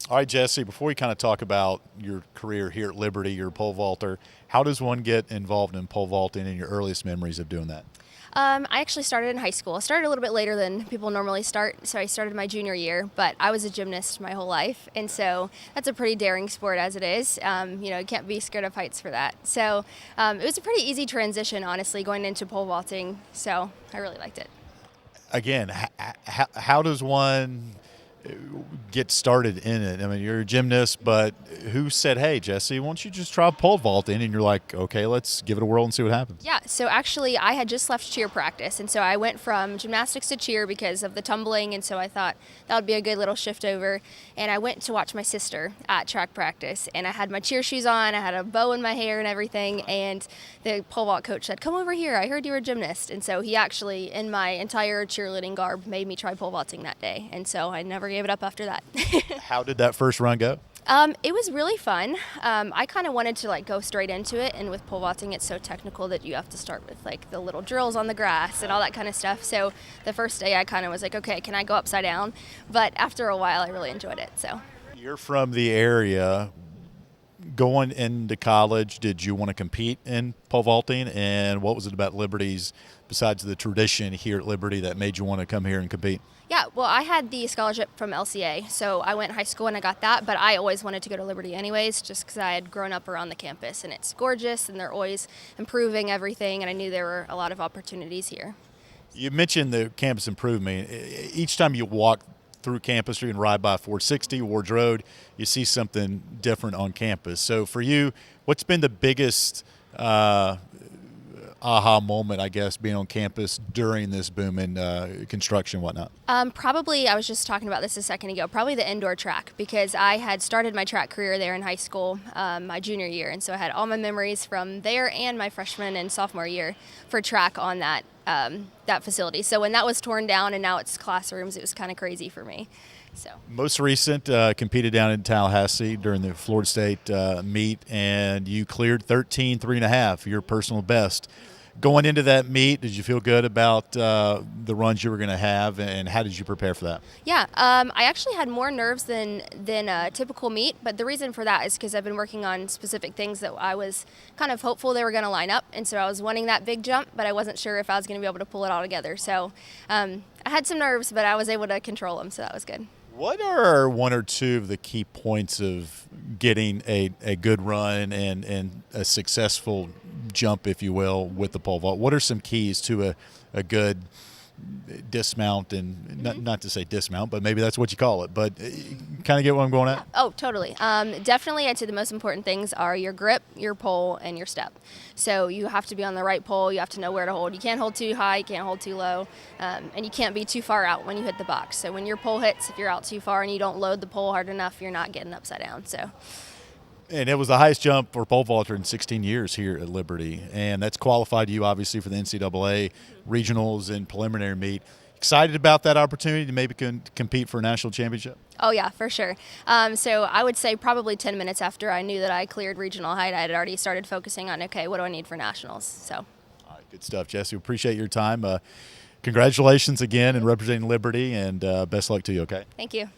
All right, Jesse, before we kind of talk about your career here at Liberty, you're a pole vaulter. How does one get involved in pole vaulting and your earliest memories of doing that? I actually started in high school. I started a little bit later than people normally start, so I started my junior year, but I was a gymnast my whole life, and so that's a pretty daring sport as it is. You can't be scared of heights for that. So it was a pretty easy transition, honestly, going into pole vaulting, so I really liked it. Again, how does one get started in it? I mean, you're a gymnast, but who said, hey, Jesse, why don't you just try pole vaulting? And you're like, okay, let's give it a whirl and see what happens. Yeah, so actually, I had just left cheer practice, and so I went from gymnastics to cheer because of the tumbling, and so I thought that would be a good little shift over. And I went to watch my sister at track practice, and I had my cheer shoes on, I had a bow in my hair and everything, and the pole vault coach said, come over here, I heard you were a gymnast. And so he actually, in my entire cheerleading garb, made me try pole vaulting that day, and so I never gave it up after that. How did that first run go? It was really fun. I kind of wanted to go straight into it, and with pole vaulting, it's so technical that you have to start with the little drills on the grass and all that kind of stuff. So the first day, I kind of was like, okay, can I go upside down? But after a while, I really enjoyed it. So You're from the area. Going into college, did you want to compete in pole vaulting? And what was it about Liberty's, besides the tradition here at Liberty, that made you want to come here and compete? yeah, well, I had the scholarship from LCA, so I went high school and I got that. But I always wanted to go to Liberty anyways, just because I had grown up around the campus, and it's gorgeous, and they're always improving everything, and I knew there were a lot of opportunities here. You mentioned the campus improvement. Each time you walk through campus or you can ride by 460 Ward Road, you see something different on campus. So for you, what's been the biggest aha moment, I guess, being on campus during this boom in construction and whatnot? Probably, I was just talking about this a second ago, probably the indoor track, because I had started my track career there in high school my junior year. And so I had all my memories from there and my freshman and sophomore year for track on that facility. So when that was torn down and now it's classrooms, it was kind of crazy for me. So Most recent, competed down in Tallahassee during the Florida State meet, and you cleared 13.3.5, your personal best. Going into that meet, did you feel good about the runs you were going to have, and how did you prepare for that? yeah, I actually had more nerves than a typical meet, but the reason for that is because I've been working on specific things that I was kind of hopeful they were going to line up, and so I was wanting that big jump, but I wasn't sure if I was going to be able to pull it all together. So I had some nerves, but I was able to control them, so that was good. What are one or two of the key points of getting a good run and a successful jump, if you will, with the pole vault? What are some keys to a good dismount, and not to say dismount, but maybe that's what you call it, but kind of get what I'm going at? Oh, totally. Definitely, I'd say the most important things are your grip, your pole, and your step. So you have to be on the right pole. You have to know where to hold. You can't hold too high. You can't hold too low. And you can't be too far out when you hit the box. So when your pole hits, if you're out too far and you don't load the pole hard enough, you're not getting upside down. So. And it was the highest jump for a pole vaulter in 16 years here at Liberty, and that's qualified you obviously for the NCAA regionals and preliminary meet. Excited about that opportunity to maybe compete for a national championship? Oh, yeah, for sure. So I would say probably 10 minutes after I knew that I cleared regional height, I had already started focusing on, okay, what do I need for nationals? So. All right, good stuff, Jesse. Appreciate your time. Congratulations again in representing Liberty, and best luck to you, okay? Thank you.